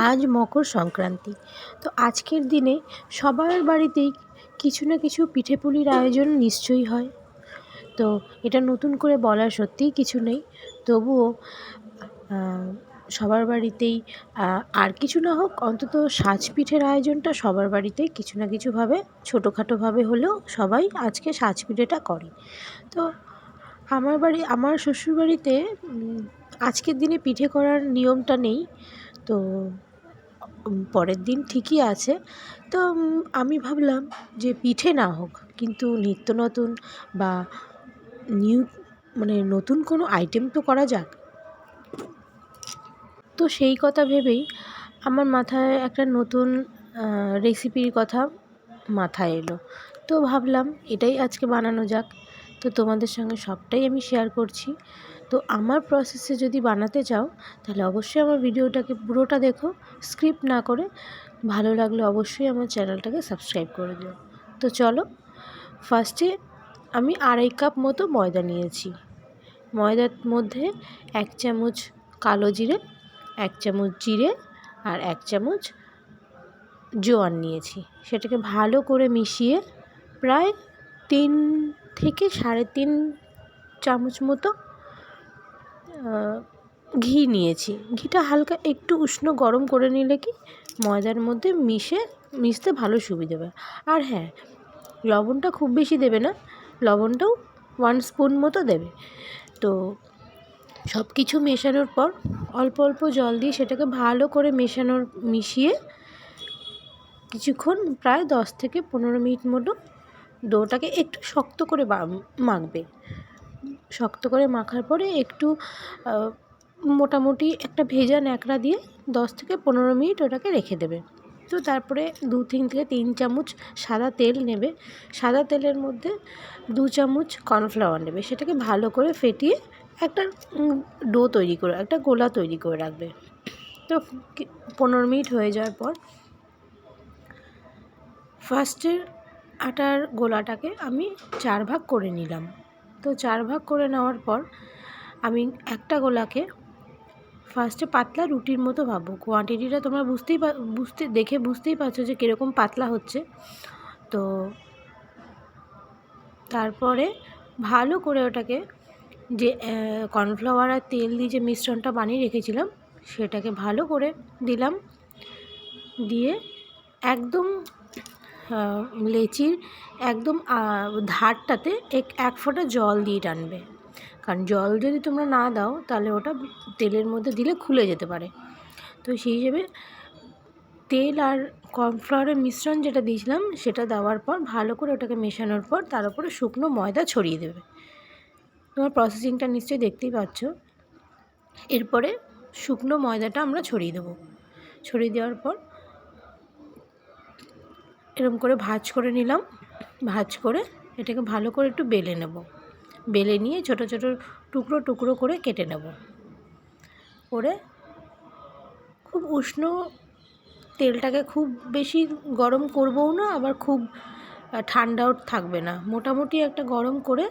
আজ মকর সংক্রান্তি। তো আজকের দিনে সবার বাড়িতেই কিছু না কিছু পিঠেপুলির আয়োজন নিশ্চয়ই হয়। তো এটা নতুন করে বলার সত্যিই কিছু নেই, তবুও সবার বাড়িতেই আর কিছু না হোক, অন্তত সাজ পিঠের আয়োজনটা সবার বাড়িতেই কিছু না কিছুভাবে ছোটোখাটোভাবে হলেও সবাই আজকে সাজ পিঠেটা করে। তো আমার শ্বশুরবাড়িতে আজকের দিনে পিঠে করার নিয়মটা নেই। তো পরের দিন ঠিকই আছে। তো আমি ভাবলাম যে পিঠে না হোক, কিন্তু নিত্য নতুন বা নতুন কোনো আইটেম তো করা যাক। তো সেই কথা ভেবেই আমার মাথায় একটা নতুন রেসিপির কথা মাথায় এলো। তো ভাবলাম এটাই আজকে বানানো যাক। তো তোমাদের সঙ্গে সবটাই আমি শেয়ার করছি। তো আমার প্রসেসে যদি বানাতে চাও তাহলে অবশ্যই আমার ভিডিওটাকে পুরোটা দেখো, স্কিপ না করে। ভালো লাগলে অবশ্যই আমার চ্যানেলটাকে সাবস্ক্রাইব করে দিও। তো চলো, ফার্স্টে আমি 2.5 কাপ মতো ময়দা নিয়েছি। ময়দার মধ্যে 1 চামচ কালো জিরে, 1 চামচ জিরে আর 1 চামচ জোয়ান নিয়েছি। সেটাকে ভালো করে মিশিয়ে প্রায় 3 থেকে 3.5 চামচ মতো ঘি নিয়েছি। ঘিটা হালকা একটু উষ্ণ গরম করে নিলে কি ময়দার মধ্যে মিশতে ভালো সুবিধে হবে। আর হ্যাঁ, লবণটা খুব বেশি দেবে না, লবণটাও 1 স্পুন মতো দেবে। তো সব কিছু মেশানোর পর অল্প অল্প জল দিয়ে সেটাকে ভালো করে মিশিয়ে কিছুক্ষণ প্রায় 10 থেকে 15 মিনিট মতো ডোটাকে একটু শক্ত করে মাখবে। শক্ত করে মাখার পরে একটু মোটামুটি একটা ভেজা ন্যাকড়া দিয়ে 10 থেকে 15 মিনিট ওটাকে রেখে দেবে। তো তারপরে 2-3 থেকে 3 চামচ সাদা তেল নেবে। সাদা তেলের মধ্যে 2 চামচ কর্নফ্লাওয়ার নেবে। সেটাকে ভালো করে ফেটিয়ে একটা ডো তৈরি করে, একটা গোলা তৈরি করে রাখবে। তো 15 মিনিট হয়ে যাওয়ার পর ফার্স্টের আটার গোলাটাকে আমি 4 ভাগ করে নিলাম। তো 4 ভাগ করে নেওয়ার পর আমি একটা গোলাকে ফার্স্টে পাতলা রুটির মতো ভাবো। কোয়ান্টিটিটা তোমরা বুঝতেই পারছো যে কীরকম পাতলা হচ্ছে। তো তারপরে ভালো করে ওটাকে যে কর্নফ্লাওয়ার আর তেল দিয়ে যে মিশ্রণটা বানিয়ে রেখেছিলাম সেটাকে ভালো করে দিলাম। দিয়ে একদম লেচির একদম ধারটাতে 1 ফোঁটা জল দিয়ে টানবে। কারণ জল যদি তোমরা না দাও তাহলে ওটা তেলের মধ্যে দিলে খুলে যেতে পারে। তো সেই হিসেবে তেল আর কর্নফ্লাওয়ারের মিশ্রণ যেটা দিয়েছিলাম সেটা দেওয়ার পর ভালো করে ওটাকে মেশানোর পর তার উপরে শুকনো ময়দা ছড়িয়ে দেবে। তোমার প্রসেসিংটা নিশ্চয়ই দেখতেই পাচ্ছ। এরপরে শুকনো ময়দাটা আমরা ছড়িয়ে দেবো। ছড়িয়ে দেওয়ার পর এরকম করে ভাঁজ করে নিলাম। ভাঁজ করে এটাকে ভালো করে একটু বেলে নেব। বেলে নিয়ে ছোটো ছোটো টুকরো টুকরো করে কেটে নেব। করে খুব উষ্ণ তেলটাকে খুব বেশি গরম করবও না, আবার খুব ঠান্ডাও থাকবে না, মোটামুটি একটা গরম করে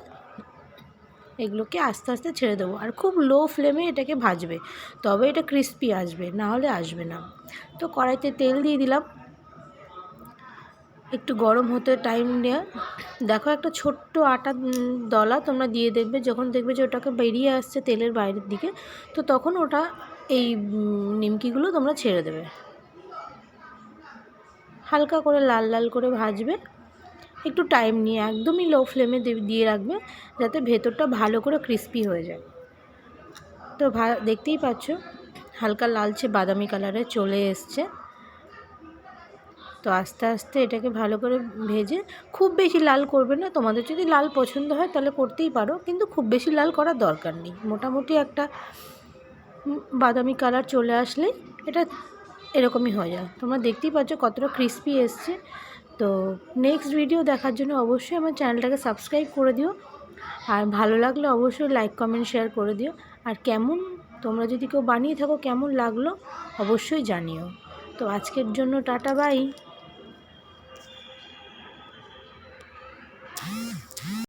এগুলোকে আস্তে আস্তে ছেড়ে দেবো। আর খুব লো ফ্লেমে এটাকে ভাজবে, তবে এটা ক্রিস্পি আসবে, না হলে আসবে না। তো কড়াইতে তেল দিয়ে দিলাম, একটু গরম হতে টাইম নেওয়া। দেখো একটা ছোট্ট আটা দলা তোমরা দিয়ে দেখবে, যখন দেখবে যে ওটাকে বেরিয়ে আসছে তেলের বাইরের দিকে, তো তখন ওটা এই নিমকিগুলো তোমরা ছেড়ে দেবে। হালকা করে লাল লাল করে ভাজবে, একটু টাইম নিয়ে, একদমই লো ফ্লেমে দিয়ে রাখবে যাতে ভেতরটা ভালো করে ক্রিস্পি হয়ে যায়। তো দেখতেই পাচ্ছ হালকা লালচে বাদামি কালারে চলে এসছে। তো আস্তে আস্তে এটাকে ভালো করে ভেজে, খুব বেশি লাল করবে না, তোমাদের যদি লাল পছন্দ হয় তাহলে করতেই পারো, কিন্তু খুব বেশি লাল করার দরকার নেই। মোটামুটি একটা বাদামি কালার চলে আসলে এটা এরকমই হয়ে যায়। তোমরা দেখতেই পাচ্ছ কতটা ক্রিস্পি এসছে। তো নেক্সট ভিডিও দেখার জন্য অবশ্যই আমার চ্যানেলটাকে সাবস্ক্রাইব করে দিও। আর ভালো লাগলে অবশ্যই লাইক কমেন্ট শেয়ার করে দিও। আর তোমরা যদি কেউ বানিয়ে থাকো কেমন লাগলো অবশ্যই জানিও। তো আজকের জন্য টাটা, বাই।